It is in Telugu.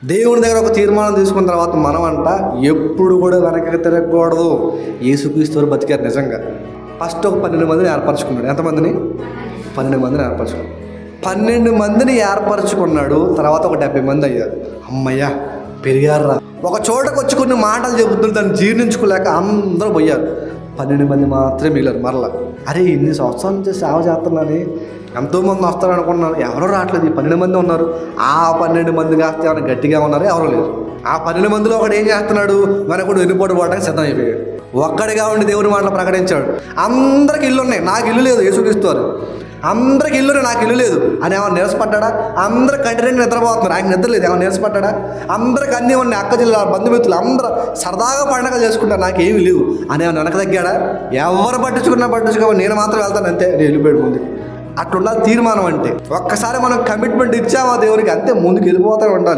దేవుని దగ్గర ఒక తీర్మానం తీసుకున్న తర్వాత మనం అంట ఎప్పుడు కూడా వెనక్కి తిరగకూడదు. యేసుక్రీస్తు వారు బతికారు నిజంగా. ఫస్ట్ ఒక 12 మందిని ఏర్పరచుకున్నాడు. ఎంతమందిని? 12 మందిని ఏర్పరచుకున్నాడు. 12 మందిని ఏర్పరచుకున్నాడు. తర్వాత ఒక 70 మంది అయ్యారు. అమ్మయ్యా పెరిగారా. ఒక చోటకు వచ్చి కొన్ని మాటలు చెబుతున్నారు, దాన్ని జీర్ణించుకోలేక అందరూ పోయారు. 12 మంది మాత్రమే మిగిలారు. మరలా అరే ఇన్ని సంవత్సరాల నుంచి సేవ చేస్తున్నాను, ఎంతోమంది వస్తారు అనుకున్నాను, ఎవరో రావట్లేదు. ఈ 12 మంది ఉన్నారు. ఆ 12 మంది కాస్త ఏమైనా గట్టిగా ఉన్నారు, ఎవరో లేరు. ఆ 12 మందిలో ఒకడు ఏం చేస్తున్నాడు? మనకు వెనుపోటు పోవడానికి సిద్ధం అయిపోయాడు. ఒక్కడిగా ఉండి దేవుని మాటలు ప్రకటించాడు. అందరికి ఇల్లు ఉన్నాయి, నాకు ఇల్లు లేదు. యేసుక్రీస్తు అందరికి ఇల్లు, నాకు ఇల్లు లేదు అని ఏమైనా నిరసపడ్డా? అందరు కంటిన్యూ నిద్రపోతున్నారు, ఆయన నిద్ర లేదు. ఏమైనా నిరసపడ్డా? అందరికి అన్నీ ఉన్నాయి, అక్క జిల్లా బంధుమిత్రులు అందరూ సరదాగా పండగలు చేసుకుంటారు, నాకేమీ లేవు అని ఏమైనా వెనక తగ్గాడా? ఎవరు పట్టించుకో, నేను మాత్రం వెళ్తాను అంతే. నేను వెళ్ళిపోయాడు ముందు. అట్లుండాలి తీర్మానం అంటే. ఒక్కసారి మనం కమిట్మెంట్ ఇచ్చామా దేవునికి, అంతే ముందుకు వెళ్ళిపోతూ ఉండాలి.